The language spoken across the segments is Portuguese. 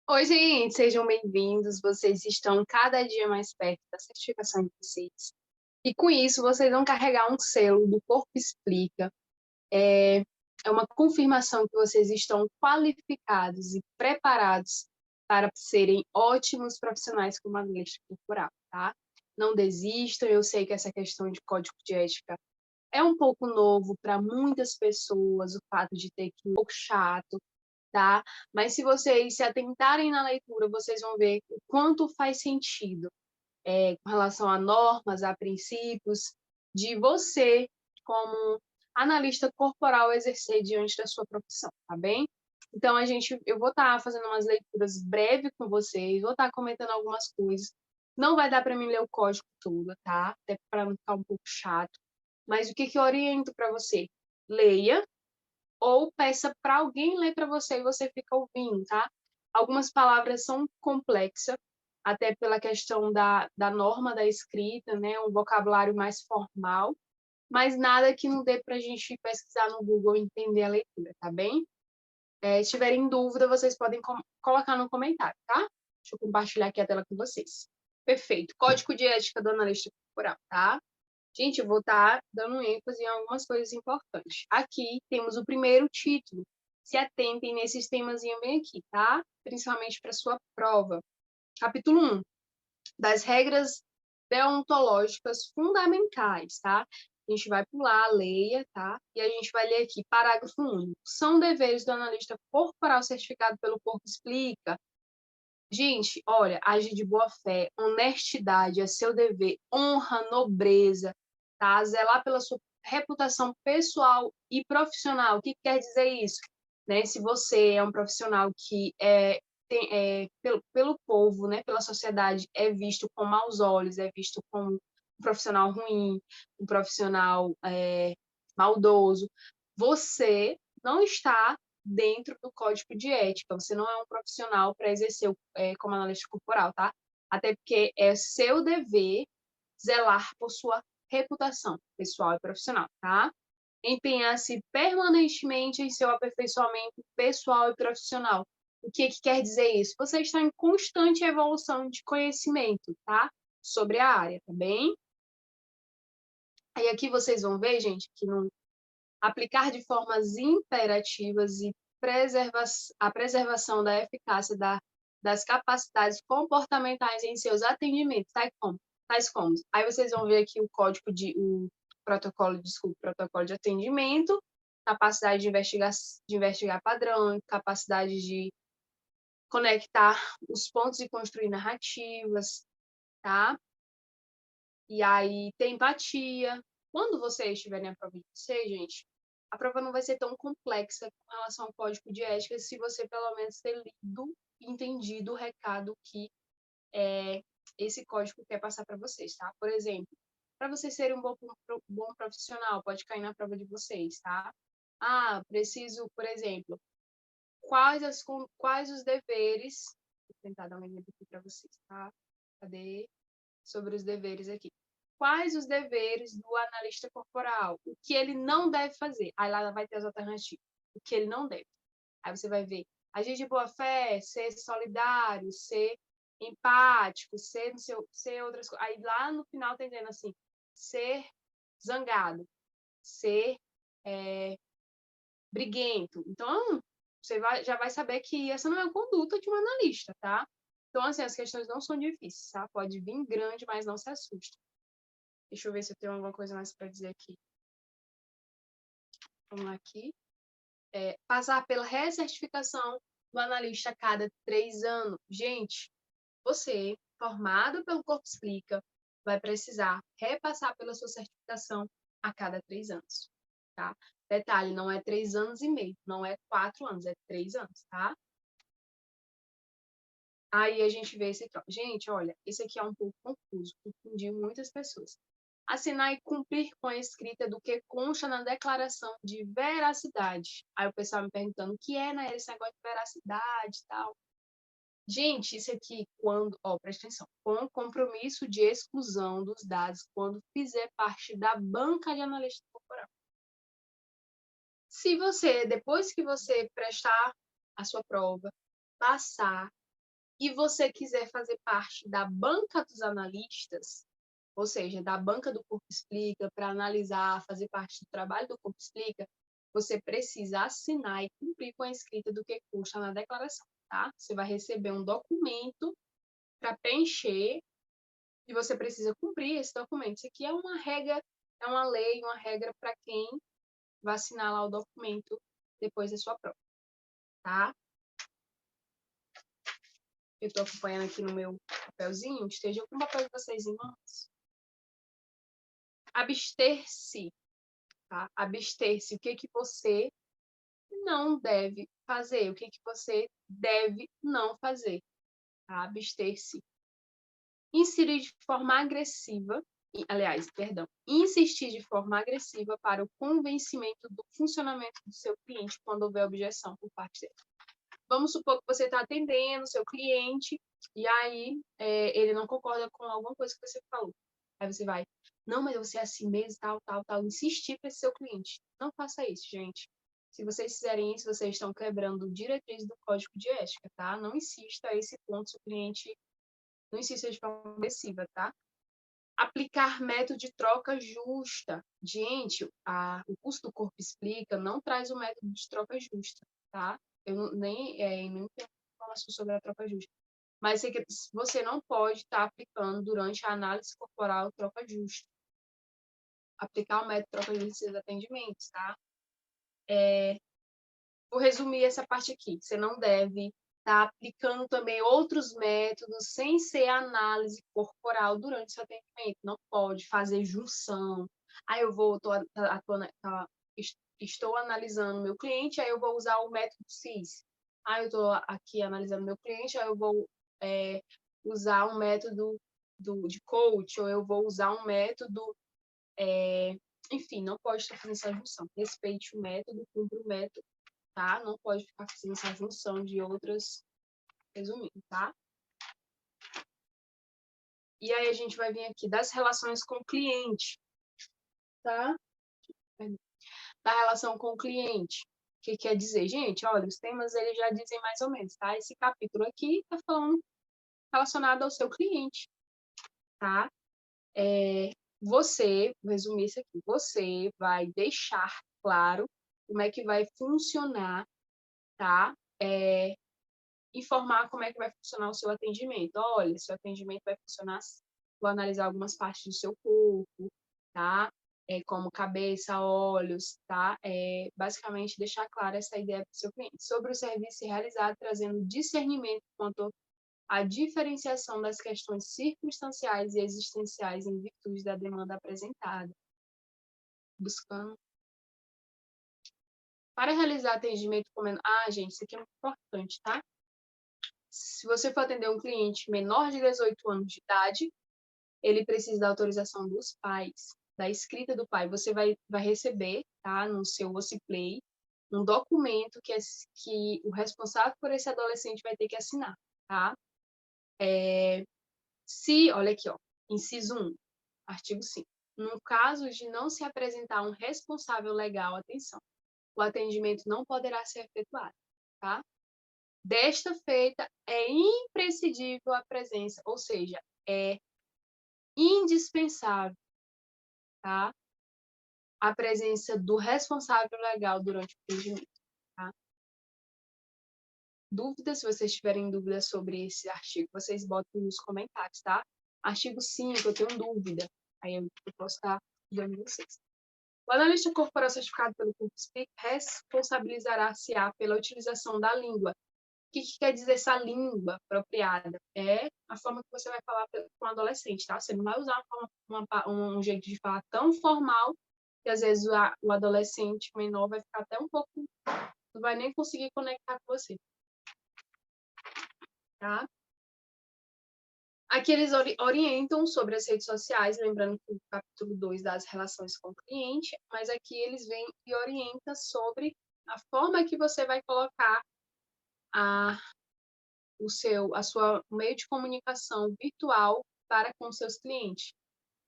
Oi, gente, sejam bem-vindos. Vocês estão cada dia mais perto da certificação de vocês. E com isso, vocês vão carregar um selo do Corpo Explica. É uma confirmação que vocês estão qualificados e preparados para serem ótimos profissionais como analista corporal, tá? Não desistam, eu sei que essa questão de código de ética é um pouco novo para muitas pessoas, o fato de ter que ir um pouco chato, tá? Mas se vocês se atentarem na leitura, vocês vão ver o quanto faz sentido com relação a normas, a princípios, de você, como analista corporal, exercer diante da sua profissão, tá bem? Então, eu vou estar fazendo umas leituras breves com vocês, vou estar comentando algumas coisas. Não vai dar para mim ler o código todo, tá? Até para não ficar um pouco chato. Mas o que eu oriento para você? Leia, ou peça para alguém ler para você e você fica ouvindo, tá? Algumas palavras são complexas, até pela questão da norma da escrita, né? Um vocabulário mais formal, mas nada que não dê para a gente pesquisar no Google e entender a leitura, tá bem? Se tiverem dúvida, vocês podem colocar no comentário, tá? Deixa eu compartilhar aqui a tela com vocês. Perfeito. Código de ética do analista corporal, tá? Gente, eu vou estar dando ênfase em algumas coisas importantes. Aqui temos o primeiro título. Se atentem nesses temazinhos bem aqui, tá? Principalmente para sua prova. Capítulo 1. Das regras deontológicas fundamentais, tá? A gente vai pular, leia, tá? E a gente vai ler aqui, parágrafo único. São deveres do analista corporal certificado pelo Corpo Explica. Gente, olha, agir de boa fé, honestidade é seu dever, honra, nobreza, tá? Zelar pela sua reputação pessoal e profissional. O que quer dizer isso? Né? Se você é um profissional que pelo povo, né, pela sociedade, é visto com maus olhos, é visto como um profissional ruim, um profissional maldoso, você não está dentro do código de ética. Você não é um profissional para exercer como analista corporal, tá? Até porque é seu dever zelar por sua reputação pessoal e profissional, tá? Empenhar-se permanentemente em seu aperfeiçoamento pessoal e profissional. O que quer dizer isso? Você está em constante evolução de conhecimento, tá? Sobre a área, tá bem? Aí aqui vocês vão ver, gente, que no aplicar de formas imperativas e a preservação da eficácia das capacidades comportamentais em seus atendimentos, tais como. Aí vocês vão ver aqui o protocolo de atendimento, capacidade de investigar padrão, capacidade de conectar os pontos e construir narrativas, tá? E aí tem empatia. Quando vocês estiverem a prova de vocês, gente, a prova não vai ser tão complexa com relação ao código de ética se você pelo menos ter lido e entendido o recado que esse código quer passar para vocês, tá? Por exemplo, para você ser um bom profissional, pode cair na prova de vocês, tá? Ah, preciso, por exemplo, quais os deveres, vou tentar dar um exemplo aqui para vocês, tá? Cadê? Sobre os deveres aqui. Quais os deveres do analista corporal? O que ele não deve fazer? Aí lá vai ter as alternativas. O que ele não deve. Aí você vai ver agir de boa fé, ser solidário, ser empático, ser outras coisas. Aí lá no final tá entendendo assim, ser zangado, ser briguento. Então, já vai saber que essa não é a conduta de um analista, tá? Então, assim, as questões não são difíceis, tá? Pode vir grande, mas não se assuste. Deixa eu ver se eu tenho alguma coisa mais para dizer aqui. Vamos lá aqui. Passar pela recertificação do analista a cada 3 anos. Gente, você, formado pelo Corpo Explica, vai precisar repassar pela sua certificação a cada 3 anos, tá? Detalhe, não é 3 anos e meio, não é 4 anos, é 3 anos, tá? Aí a gente vê esse troço. Gente, olha, esse aqui é um pouco confuso, confundiu muitas pessoas. Assinar e cumprir com a escrita do que consta na declaração de veracidade. Aí o pessoal me perguntando o que é, né, esse negócio de veracidade e tal. Gente, isso aqui, presta atenção, com compromisso de exclusão dos dados quando fizer parte da banca de analista corporal. Se você, depois que você prestar a sua prova, passar e você quiser fazer parte da banca dos analistas, ou seja, da banca do Corpo Explica, para analisar, fazer parte do trabalho do Corpo Explica, você precisa assinar e cumprir com a escrita do que custa na declaração, tá? Você vai receber um documento para preencher e você precisa cumprir esse documento. Isso aqui é uma regra, é uma lei, uma regra para quem vai assinar lá o documento depois da sua prova, tá? Eu estou acompanhando aqui no meu papelzinho, esteja com o papel de vocês em mãos. Abster-se, tá? Abster-se, o que que você não deve fazer, o que que você deve não fazer, tá? Abster-se. Inserir de forma agressiva, aliás, perdão, insistir de forma agressiva para o convencimento do funcionamento do seu cliente quando houver objeção por parte dele. Vamos supor que você está atendendo o seu cliente e aí ele não concorda com alguma coisa que você falou. Aí você vai, não, mas você é assim mesmo, tal, insistir para esse seu cliente. Não faça isso, gente. Se vocês fizerem isso, vocês estão quebrando diretrizes do código de ética, tá? Não insista a esse ponto, se o cliente não insista de forma agressiva, tá? Aplicar método de troca justa. Gente, o curso do Corpo Explica não traz o método de troca justa, tá? Eu nem tenho informação sobre a troca justa. Mas você não pode estar aplicando durante a análise corporal troca justa. Aplicar o método de troca justa dos atendimentos, tá? Vou resumir essa parte aqui. Você não deve estar aplicando também outros métodos sem ser análise corporal durante seu atendimento. Não pode fazer junção. Aí eu estou analisando meu cliente, aí eu vou usar o método CIS. Aí eu estou aqui analisando meu cliente, aí eu vou usar um método de coach, ou eu vou usar um método... enfim, não pode estar fazendo essa junção. Respeite o método, cumpra o método, tá? Não pode ficar fazendo essa junção de outras, resumindo, tá? E aí a gente vai vir aqui das relações com o cliente, tá? Da relação com o cliente. O que quer dizer? Gente, olha, os temas eles já dizem mais ou menos, tá? Esse capítulo aqui tá falando relacionado ao seu cliente, tá? Vou resumir isso aqui, você vai deixar claro como é que vai funcionar, tá? Informar como é que vai funcionar o seu atendimento. Olha, seu atendimento vai funcionar assim. Vou analisar algumas partes do seu corpo, tá? Como cabeça, olhos, tá? Basicamente, deixar clara essa ideia para o seu cliente. Sobre o serviço realizado, trazendo discernimento quanto à diferenciação das questões circunstanciais e existenciais em virtude da demanda apresentada. Buscando. Para realizar atendimento comendo... gente, isso aqui é muito importante, tá? Se você for atender um cliente menor de 18 anos de idade, ele precisa da autorização dos pais, da escrita do pai. Você vai receber, tá, no seu Ociplay, um documento que o responsável por esse adolescente vai ter que assinar, tá? Olha aqui, ó, inciso 1, artigo 5. No caso de não se apresentar um responsável legal, atenção, o atendimento não poderá ser efetuado, tá? Desta feita, é imprescindível a presença, ou seja, é indispensável, tá? A presença do responsável legal durante o atendimento, tá? Dúvidas, se vocês tiverem dúvidas sobre esse artigo, vocês botem nos comentários, tá? Artigo 5, eu tenho dúvida, aí eu posso estar dando vocês. O analista corporal certificado pelo Corpo Explica responsabilizará-se-á pela utilização da língua. O que quer dizer essa língua apropriada? É a forma que você vai falar com o adolescente, tá? Você não vai usar um jeito de falar tão formal que às vezes o adolescente menor vai ficar até um pouco... não vai nem conseguir conectar com você, tá? Aqui eles orientam sobre as redes sociais, lembrando que o capítulo 2 das relações com o cliente, mas aqui eles vêm e orientam sobre a forma que você vai colocar a sua meio de comunicação virtual para com seus clientes.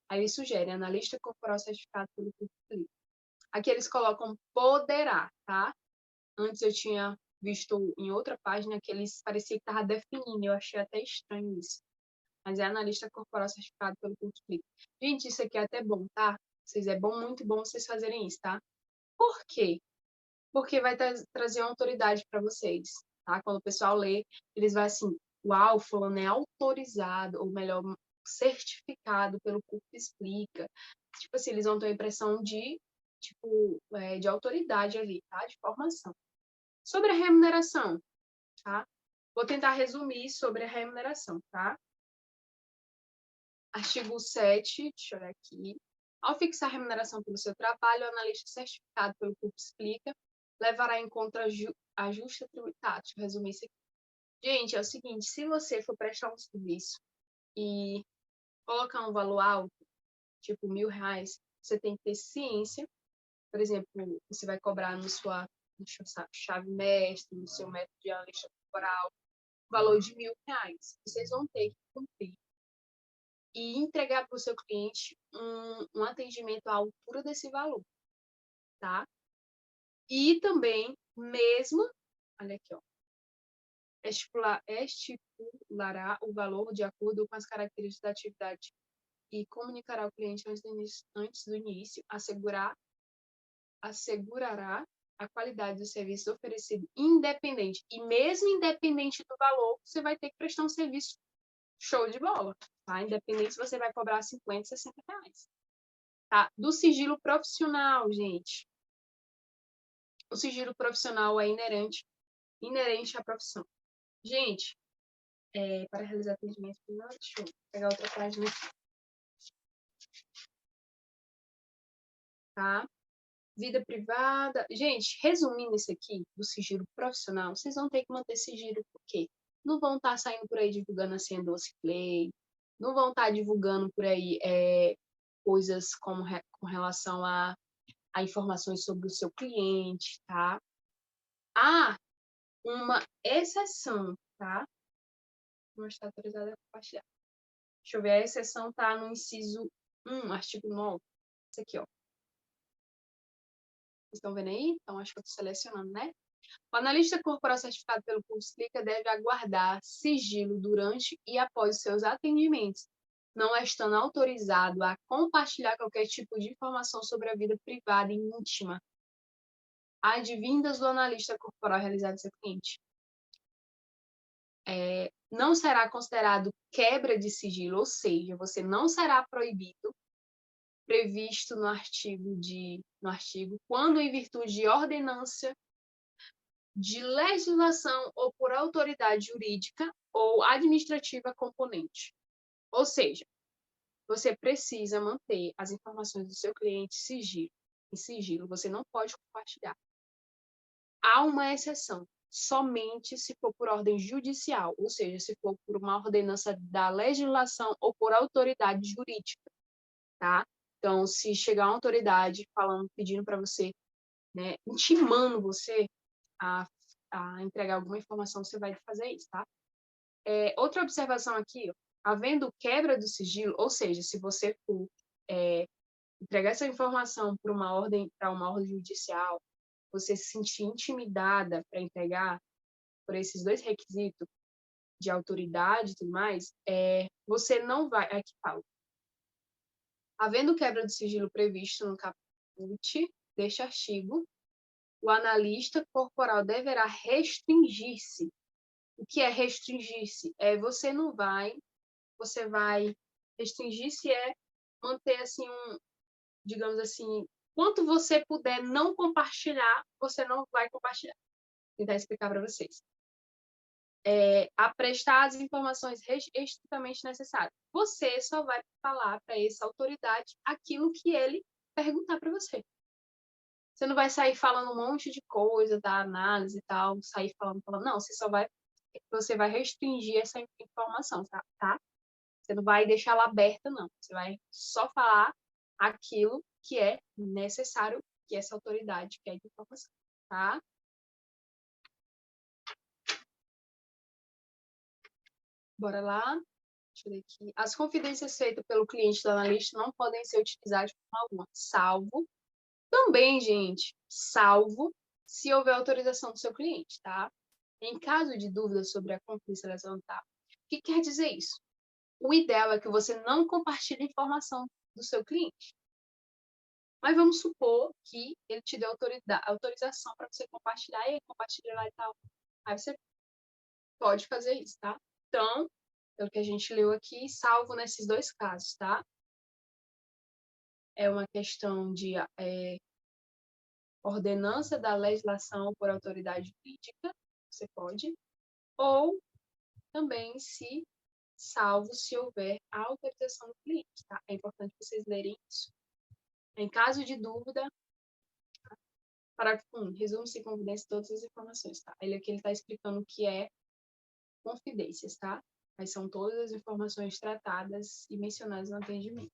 Aí eles sugerem analista corporal certificado pelo Corpo Explica. Aqui eles colocam poderá, tá? Antes eu tinha visto em outra página que eles parecia que estavam definindo. Eu achei até estranho isso. Mas é analista corporal certificado pelo Curso Explica. Gente, isso aqui é até bom, tá? Vocês é bom, muito bom vocês fazerem isso, tá? Por quê? Porque vai trazer uma autoridade para vocês, tá? Quando o pessoal lê, eles vão assim, uau, fulano é autorizado, ou melhor, certificado pelo Curso Explica. Tipo assim, eles vão ter a impressão de, tipo, de autoridade ali, tá? De formação. Sobre a remuneração, tá? Vou tentar resumir sobre a remuneração, tá? Artigo 7, deixa eu olhar aqui. Ao fixar a remuneração pelo seu trabalho, o analista certificado pelo Curso Explica levará em conta a justa tributária. Tá, deixa eu resumir isso aqui. Gente, é o seguinte, se você for prestar um serviço e colocar um valor alto, tipo R$1.000, você tem que ter ciência. Por exemplo, você vai cobrar no sua chave mestre, no seu método de analista corporal, valor de R$1.000. Vocês vão ter que cumprir e entregar para o seu cliente um atendimento à altura desse valor, tá? E também, mesmo, olha aqui, ó, estipulará o valor de acordo com as características da atividade e comunicará ao cliente antes do início, assegurará a qualidade do serviço oferecido independente. E mesmo independente do valor, você vai ter que prestar um serviço show de bola, tá? Independente se você vai cobrar R$50, R$60. Tá? Do sigilo profissional, gente. O sigilo profissional é inerente à profissão. Gente, para realizar atendimento, deixa eu pegar outra página aqui. Tá? Vida privada. Gente, resumindo isso aqui, do sigilo profissional, vocês vão ter que manter sigilo, porque não vão estar saindo por aí divulgando a senha doce play, não vão estar divulgando por aí coisas com relação a informações sobre o seu cliente, tá? Há uma exceção, tá? Não está autorizada a compartilhar. Deixa eu ver, a exceção está no inciso 1, artigo 9. Isso aqui, ó. Vocês estão vendo aí? Então, acho que eu estou selecionando, né? O analista corporal certificado pelo Curso Explica deve aguardar sigilo durante e após os seus atendimentos, não estando autorizado a compartilhar qualquer tipo de informação sobre a vida privada e íntima advindas do analista corporal realizado seu cliente. Não será considerado quebra de sigilo, ou seja, você não será proibido, previsto no artigo, quando em virtude de ordenância de legislação ou por autoridade jurídica ou administrativa componente. Ou seja, você precisa manter as informações do seu cliente em sigilo, você não pode compartilhar. Há uma exceção, somente se for por ordem judicial, ou seja, se for por uma ordenança da legislação ou por autoridade jurídica, tá? Então, se chegar uma autoridade pedindo para você, né, intimando você a entregar alguma informação, você vai fazer isso, tá? Outra observação aqui, ó, havendo quebra do sigilo, ou seja, se você for entregar essa informação para uma ordem judicial, você se sentir intimidada para entregar por esses dois requisitos de autoridade e tudo mais, você não vai... Aqui fala. Havendo quebra do sigilo previsto no caput deste artigo, o analista corporal deverá restringir-se. O que é restringir-se? Você vai restringir-se manter assim digamos assim, quanto você puder não compartilhar, você não vai compartilhar. Vou tentar explicar para vocês. A prestar as informações estritamente necessárias. Você só vai falar para essa autoridade aquilo que ele perguntar para você. Você não vai sair falando um monte de coisa da análise e tal, sair falando. Não, você vai restringir essa informação, tá? Você não vai deixar ela aberta, não. Você vai só falar aquilo que é necessário que essa autoridade quer de informação, tá? Bora lá. Deixa eu ver aqui. As confidências feitas pelo cliente do analista não podem ser utilizadas de forma alguma, salvo. Também, gente, salvo se houver autorização do seu cliente, tá? Em caso de dúvida sobre a confidencialização, tá? O que quer dizer isso? O ideal é que você não compartilhe informação do seu cliente. Mas vamos supor que ele te deu autorização para você compartilhar e compartilhar lá e tal. Aí você pode fazer isso, tá? Então, é o que a gente leu aqui, salvo nesses dois casos, tá? É uma questão de ordenança da legislação por autoridade jurídica, você pode, ou também salvo se houver a autorização do cliente, tá? É importante vocês lerem isso. Em caso de dúvida, parágrafo 1, resume-se e confidência todas as informações, tá? Aqui ele está explicando o que é confidências, tá? Mas são todas as informações tratadas e mencionadas no atendimento.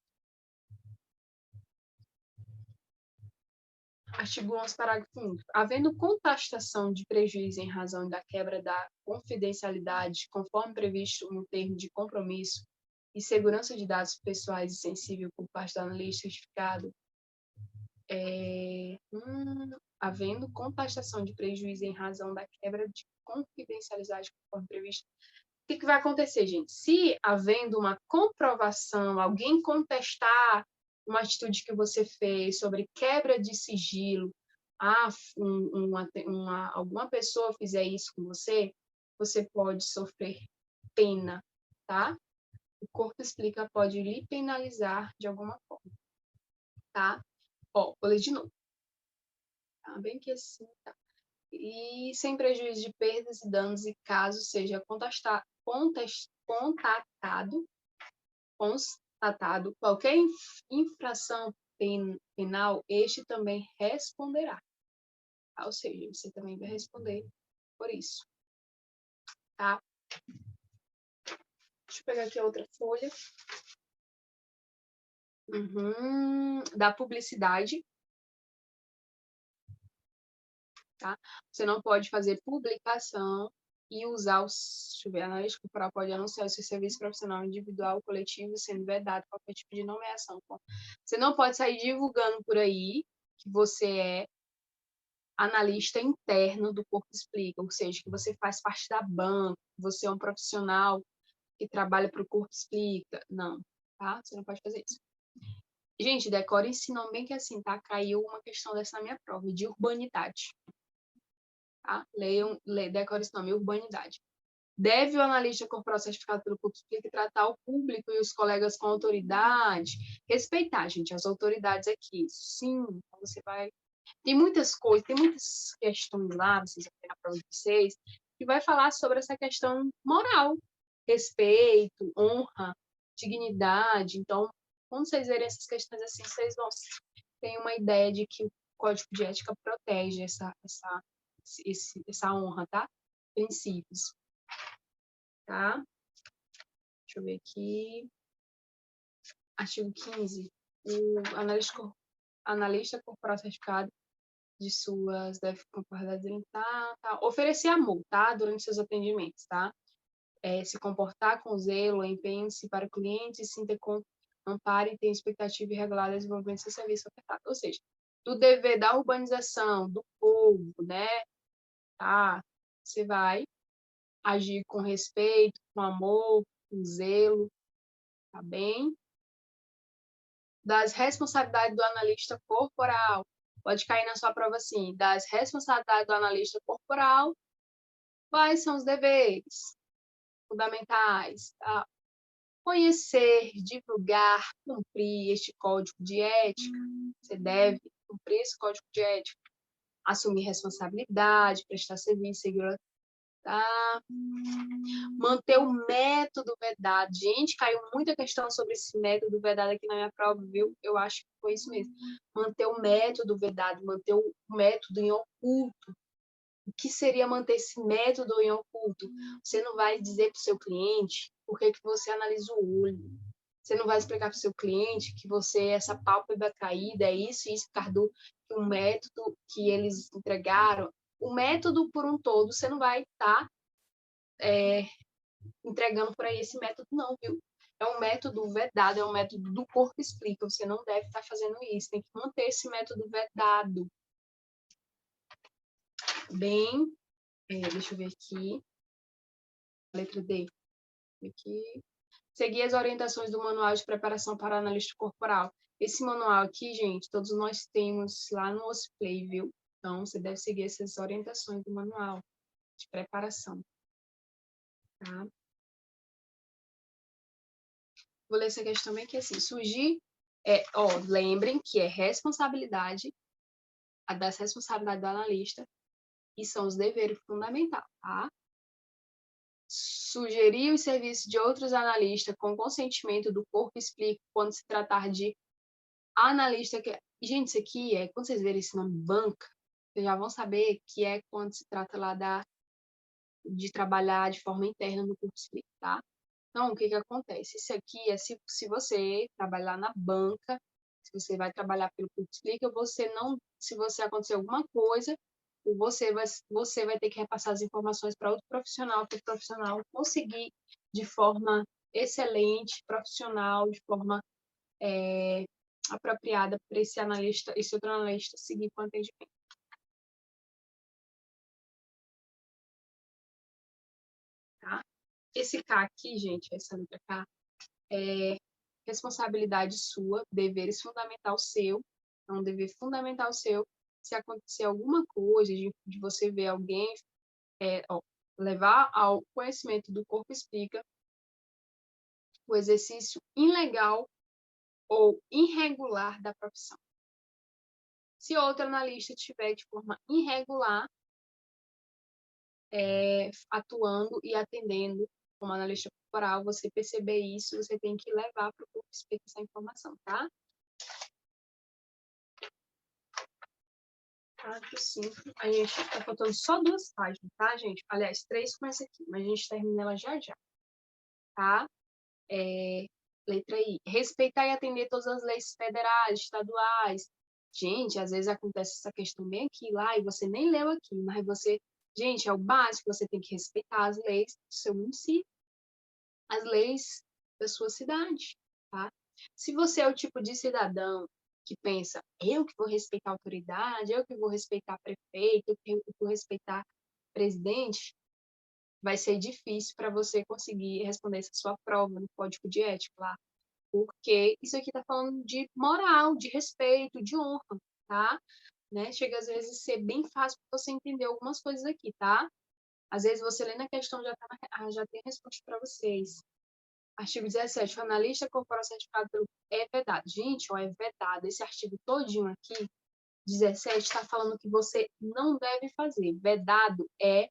Artigo 11, parágrafo 1. Havendo contestação de prejuízo em razão da quebra da confidencialidade, conforme previsto no termo de compromisso e segurança de dados pessoais e sensível por parte do analista certificado, havendo contestação de prejuízo em razão da quebra de confidencialidade conforme previsto. O que vai acontecer, gente? Se havendo uma comprovação, alguém contestar uma atitude que você fez sobre quebra de sigilo, alguma pessoa fizer isso com você, você pode sofrer pena, tá? O corpo explica, pode lhe penalizar de alguma forma, tá? Ó, vou ler de novo. Tá bem que assim, tá? E sem prejuízo de perdas e danos e caso seja constatado qualquer infração penal, este também responderá. Ou seja, você também vai responder por isso. Tá? Deixa eu pegar aqui a outra folha. Da publicidade. Tá? Você não pode fazer publicação e usar deixa eu ver, a analista corporal pode anunciar o seu serviço profissional individual, coletivo, sendo vedado qualquer tipo de nomeação. Você não pode sair divulgando por aí que você é analista interno do Corpo Explica, ou seja, que você faz parte da banca, você é um profissional que trabalha para o Corpo Explica. Não, tá? Você não pode fazer isso. Gente, decore esse nome bem que assim, tá? Caiu uma questão dessa na minha prova, de urbanidade. Tá? Decore esse nome, urbanidade. Deve o analista corporal certificado pelo Corpo Explica tratar o público e os colegas com autoridade? Respeitar, gente, as autoridades aqui. Sim, você vai... Tem muitas coisas, tem muitas questões lá, vocês vão ter na prova de vocês, que vai falar sobre essa questão moral. Respeito, honra, dignidade. Então, quando vocês verem essas questões assim, vocês vão ter uma ideia de que o Código de Ética protege essa honra, tá? Princípios. Tá? Deixa eu ver aqui. Artigo 15. O analista corporal certificado de suas deve concordar tá? Oferecer amor, tá? Durante seus atendimentos, tá? Se comportar com zelo, empenhe-se para o cliente, sinta com amparo e tenha expectativa irregular de desenvolvimento do seu serviço ofertado. Ou seja, do dever da urbanização, do povo, né? Tá? Você vai agir com respeito, com amor, com zelo, tá bem? Das responsabilidades do analista corporal. Pode cair na sua prova assim, das responsabilidades do analista corporal, quais são os deveres fundamentais? Tá? Conhecer, divulgar, cumprir este código de ética. Você deve cumprir esse código de ética. Assumir responsabilidade, prestar serviço, segurança. Tá? Manter o método vedado. Gente, caiu muita questão sobre esse método vedado aqui na minha prova, viu? Eu acho que foi isso mesmo. Manter o método vedado, manter o método em oculto. O que seria manter esse método em oculto? Você não vai dizer para o seu cliente por que você analisa o olho. Você não vai explicar para o seu cliente que essa pálpebra caída é isso e isso, por causa do método que eles entregaram. O método por um todo, você não vai estar entregando por aí esse método, não, viu? É um método vedado, é um método do Corpo Explica. Você não deve estar fazendo isso. Tem que manter esse método vedado. bem... deixa eu ver aqui. Letra D. Aqui. Seguir as orientações do Manual de Preparação para Analista Corporal. Esse manual aqui, gente, todos nós temos lá no OSPLAY, viu? Então, você deve seguir essas orientações do manual de preparação. Tá? Vou ler essa questão também, que é assim, surgir... lembrem que é responsabilidade, a das responsabilidades do analista, e são os deveres fundamentais, tá? Sugerir os serviços de outros analistas com consentimento do corpo explica quando se tratar de analista que... Gente, isso aqui é, quando vocês verem esse nome banca, vocês já vão saber que é quando se trata lá de trabalhar de forma interna no corpo explica, tá? Então, o que que acontece? Isso aqui é se você trabalhar na banca, se você vai trabalhar pelo corpo explica, você não... Se você acontecer alguma coisa, você vai ter que repassar as informações para outro profissional, para o profissional conseguir de forma excelente, profissional, de forma apropriada para esse analista, esse outro analista seguir com o atendimento. Tá? Esse K aqui, gente, essa letra K, é responsabilidade sua, deveres fundamental seu, é um dever fundamental seu. Se acontecer alguma coisa, de você ver alguém, levar ao conhecimento do corpo explica o exercício ilegal ou irregular da profissão. Se outro analista estiver de forma irregular, atuando e atendendo como analista corporal, você perceber isso, você tem que levar para o corpo explica essa informação, tá? Quatro, 5. A gente tá faltando só 2 páginas, tá, gente? Aliás, 3 com essa aqui, mas a gente termina ela já já, tá? Letra I. Respeitar e atender todas as leis federais, estaduais. Gente, às vezes acontece essa questão bem aqui, lá, e você nem leu aqui, mas você... Gente, é o básico, você tem que respeitar as leis do seu município, as leis da sua cidade, tá? Se você é o tipo de cidadão que pensa, eu que vou respeitar a autoridade, eu que vou respeitar prefeito, eu que vou respeitar presidente, vai ser difícil para você conseguir responder essa sua prova no código de ética lá. Porque isso aqui está falando de moral, de respeito, de honra, tá? Né? Chega às vezes a ser bem fácil para você entender algumas coisas aqui, tá? Às vezes você lê na questão já tem a resposta para vocês. Artigo 17. O analista corporal certificado pelo... É vedado. Gente, é vedado. Esse artigo todinho aqui, 17, está falando que você não deve fazer. Vedado é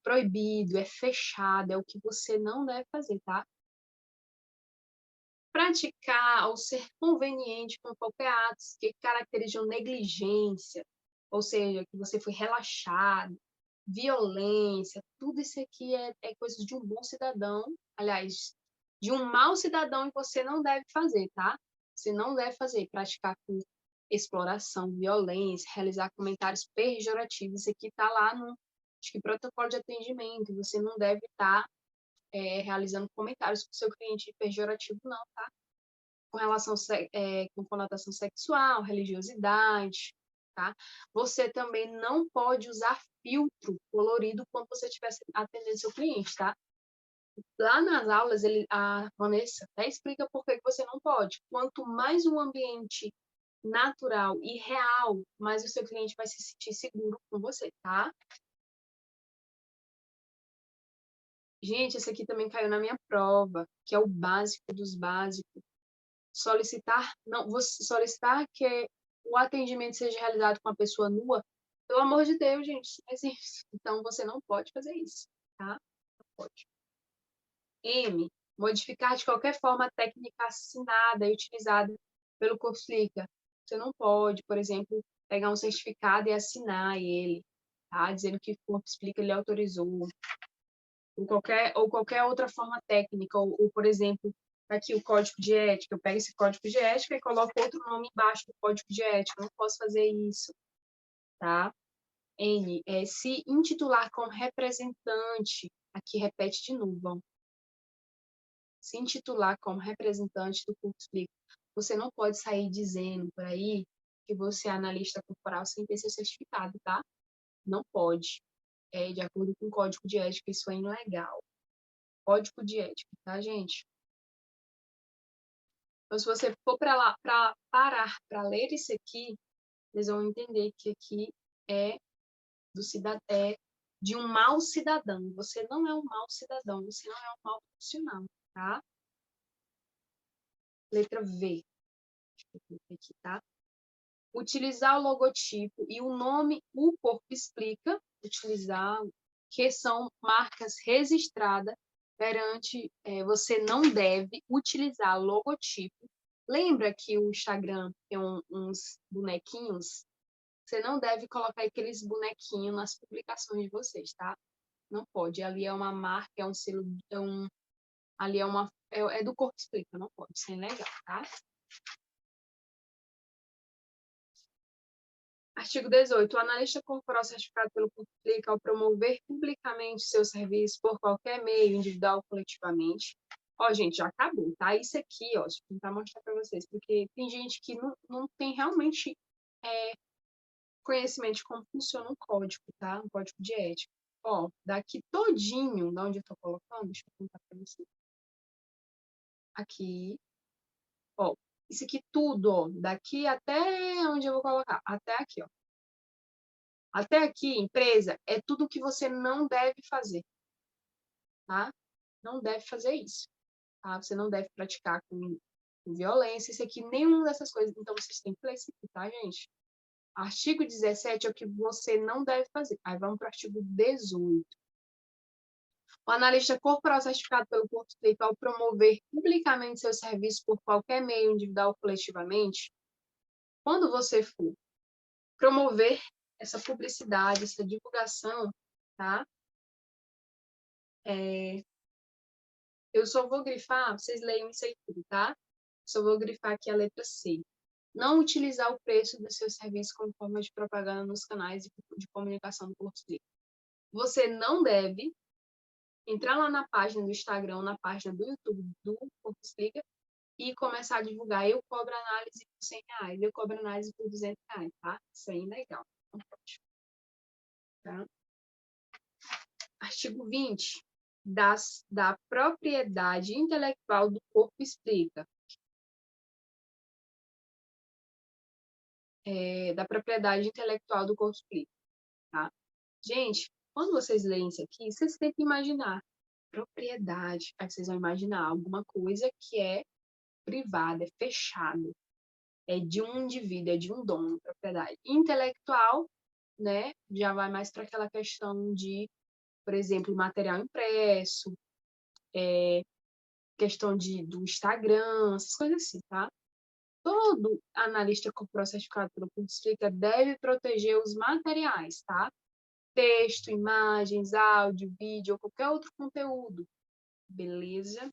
proibido, é fechado, é o que você não deve fazer, tá? Praticar ou ser conveniente com qualquer ato que caracterizam negligência, ou seja, que você foi relaxado, violência, tudo isso aqui é coisa de um bom cidadão, aliás, de um mau cidadão, e você não deve fazer, tá? Você não deve fazer, praticar com exploração, violência, realizar comentários pejorativos. Isso aqui está lá no, acho que, protocolo de atendimento. Você não deve estar realizando comentários com o seu cliente pejorativo, não, tá? Com relação com conotação sexual, religiosidade, tá? Você também não pode usar filtro colorido quando você estiver atendendo seu cliente, tá? Lá nas aulas, a Vanessa até explica por que você não pode. Quanto mais um ambiente natural e real, mais o seu cliente vai se sentir seguro com você, tá? Gente, esse aqui também caiu na minha prova, que é o básico dos básicos. Solicitar que o atendimento seja realizado com a pessoa nua, pelo amor de Deus, gente, isso não existe. Então, você não pode fazer isso, tá? Não pode. M. Modificar de qualquer forma a técnica assinada e utilizada pelo corpo explica. Você não pode, por exemplo, pegar um certificado e assinar ele, tá? Dizendo que o corpo explica lhe autorizou. Ou qualquer outra forma técnica, ou, por exemplo, aqui o código de ética, eu pego esse código de ética e coloco outro nome embaixo do código de ética, eu não posso fazer isso, tá? N, se intitular como representante, aqui repete de novo, ó. Se intitular como representante do corpo explica. Você não pode sair dizendo por aí que você é analista corporal sem ter seu certificado, tá? Não pode. De acordo com o código de ética, isso é ilegal. Código de ética, tá, gente? Então, se você for para lá, para parar para ler isso aqui, vocês vão entender que aqui é de um mau cidadão. Você não é um mau cidadão, você não é um mau profissional, tá? Letra V. Aqui, tá? Utilizar o logotipo e o nome O Corpo Explica, utilizar, que são marcas registradas perante, você não deve utilizar logotipo. Lembra que o Instagram tem uns bonequinhos? Você não deve colocar aqueles bonequinhos nas publicações de vocês, tá? Não pode. Ali é uma marca, é um selo, ali é do Corpo Explica, não pode, isso é ilegal, tá? Artigo 18. O analista corporal certificado pelo Corpo Explica, ao promover publicamente seu serviço por qualquer meio, individual ou coletivamente. Ó, gente, já acabou, tá? Isso aqui, ó, deixa eu tentar mostrar para vocês, porque tem gente que não tem realmente conhecimento de como funciona um código, tá? Um código de ética. Ó, daqui todinho, de onde eu tô colocando, deixa eu contar para vocês. Aqui, ó, isso aqui tudo, ó, daqui até onde eu vou colocar, até aqui, ó. Até aqui, empresa, é tudo que você não deve fazer, tá? Não deve fazer isso, tá? Você não deve praticar com violência, isso aqui, nenhuma dessas coisas. Então, vocês têm que ler isso aqui, tá, gente? Artigo 17 é o que você não deve fazer. Aí vamos para o artigo 18. O analista corporal certificado pelo Porto Explica, ao promover publicamente seu serviço por qualquer meio, individual ou coletivamente, quando você for promover essa publicidade, essa divulgação, tá? Eu só vou grifar, vocês leiam isso aí tudo, tá? Só vou grifar aqui a letra C. Não utilizar o preço do seu serviço como forma de propaganda nos canais de comunicação do Porto Explica. Você não deve entrar lá na página do Instagram, na página do YouTube do Porto Explica e começar a divulgar. Eu cobro análise por R$100, eu cobro análise por R$200, tá? Isso aí é legal. Não pode. Tá? Artigo 20. Da propriedade intelectual do Corpo Explica. Da propriedade intelectual do Corpo Explica. Tá? Gente, quando vocês leem isso aqui, vocês têm que imaginar propriedade. Aí vocês vão imaginar alguma coisa que é privada, é fechado. É de um indivíduo, é de um dono, propriedade. Intelectual, né? Já vai mais para aquela questão de, por exemplo, material impresso, questão do Instagram, essas coisas assim, tá? Todo analista corporal certificado pelo Porto Explica deve proteger os materiais, tá? Texto, imagens, áudio, vídeo ou qualquer outro conteúdo, beleza?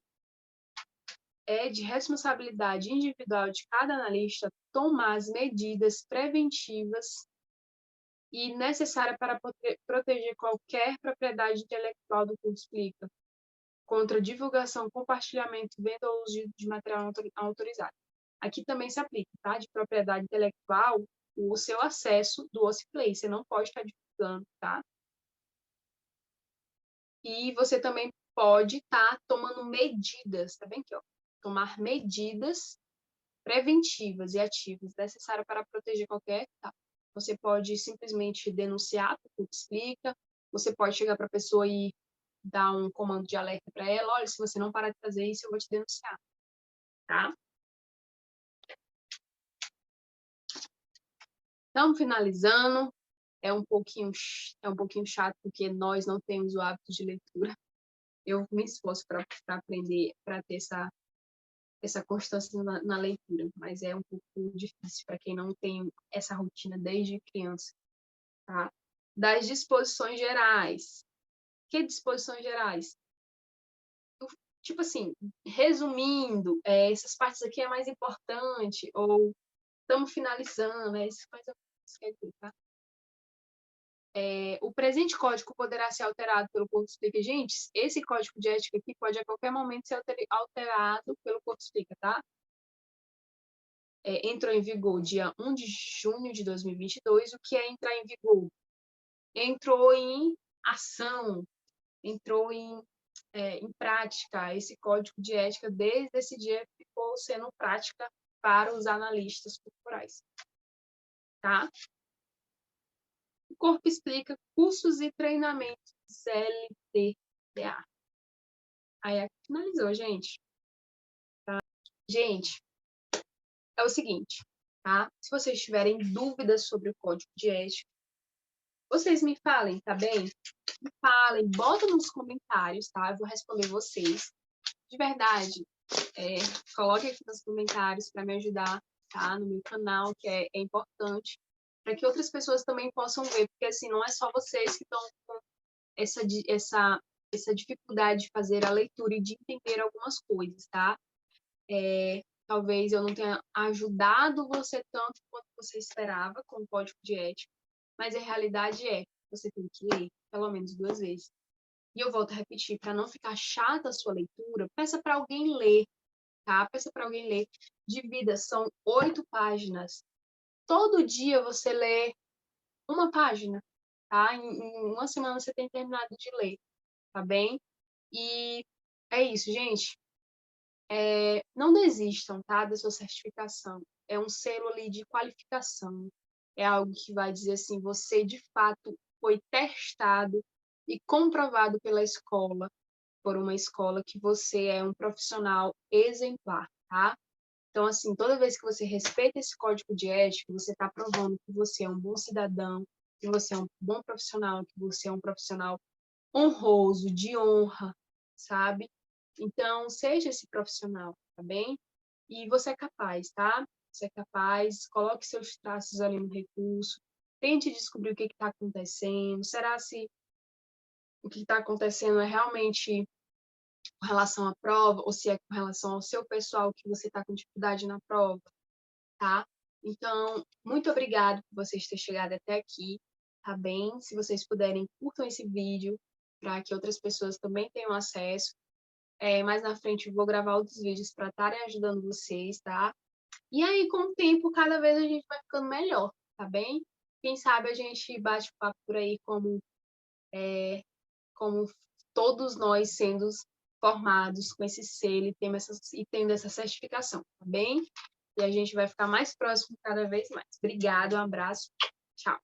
É de responsabilidade individual de cada analista tomar as medidas preventivas e necessárias para proteger qualquer propriedade intelectual do Porto Explica contra divulgação, compartilhamento, venda ou uso de material autorizado. Aqui também se aplica, tá? De propriedade intelectual, o seu acesso do OCPlay. Você não pode estar divulgando, tá? E você também pode estar tomando medidas, tá bem aqui, ó? Tomar medidas preventivas e ativas necessárias para proteger qualquer. Tá? Você pode simplesmente denunciar, tudo explica. Você pode chegar para a pessoa e dar um comando de alerta para ela. Olha, se você não parar de fazer isso, eu vou te denunciar. Tá? Estamos finalizando. É um pouquinho chato, porque nós não temos o hábito de leitura. Eu me esforço para aprender, para ter essa constância na leitura, mas é um pouco difícil para quem não tem essa rotina desde criança, tá? Das disposições gerais. Que disposições gerais? Tipo assim, resumindo, essas partes aqui é mais importante, ou estamos finalizando, essas coisas que quer dizer, tá? O presente código poderá ser alterado pelo Porto Explica. Gente, esse código de ética aqui pode a qualquer momento ser alterado pelo Porto Explica, tá? Entrou em vigor dia 1 de junho de 2022. O que é entrar em vigor? entrou em ação, entrou em prática. Esse código de ética, desde esse dia, ficou sendo prática para os analistas corporais. Tá? O Corpo Explica cursos e treinamentos CLTDA. Aí aqui finalizou, gente. Tá? Gente, é o seguinte, tá? Se vocês tiverem dúvidas sobre o código de ética, vocês me falem, tá bem? Me falem, bota nos comentários, tá? Eu vou responder vocês. De verdade, coloque aqui nos comentários para me ajudar, tá? No meu canal, que é importante, para que outras pessoas também possam ver, porque assim, não é só vocês que estão com essa dificuldade de fazer a leitura e de entender algumas coisas, tá? Talvez eu não tenha ajudado você tanto quanto você esperava com o código de ética, mas a realidade você tem que ler pelo menos 2 vezes. E eu volto a repetir, para não ficar chata a sua leitura, peça para alguém ler, tá? Peça para alguém ler. Divida, são 8 páginas. Todo dia você lê uma página, tá? Em uma semana você tem terminado de ler, tá bem? E é isso, gente. Não desistam, tá? Da sua certificação. É um selo ali de qualificação. É algo que vai dizer assim, você de fato foi testado e comprovado pela escola, por uma escola que você é um profissional exemplar, tá? Então, assim, toda vez que você respeita esse código de ética, você está provando que você é um bom cidadão, que você é um bom profissional, que você é um profissional honroso, de honra, sabe? Então, seja esse profissional, tá bem? E você é capaz, tá? Você é capaz, coloque seus traços ali no recurso, tente descobrir o que está acontecendo. Será se o que está acontecendo é realmente com relação à prova, ou se é com relação ao seu pessoal que você está com dificuldade na prova, tá? Então, muito obrigado por vocês terem chegado até aqui, tá bem? Se vocês puderem, curtam esse vídeo para que outras pessoas também tenham acesso. Mais na frente eu vou gravar outros vídeos para estarem ajudando vocês, tá? E aí, com o tempo, cada vez a gente vai ficando melhor, tá bem? Quem sabe a gente bate papo por aí como todos nós sendo formados com esse selo e tendo essa certificação, tá bem? E a gente vai ficar mais próximo cada vez mais. Obrigada, um abraço, tchau.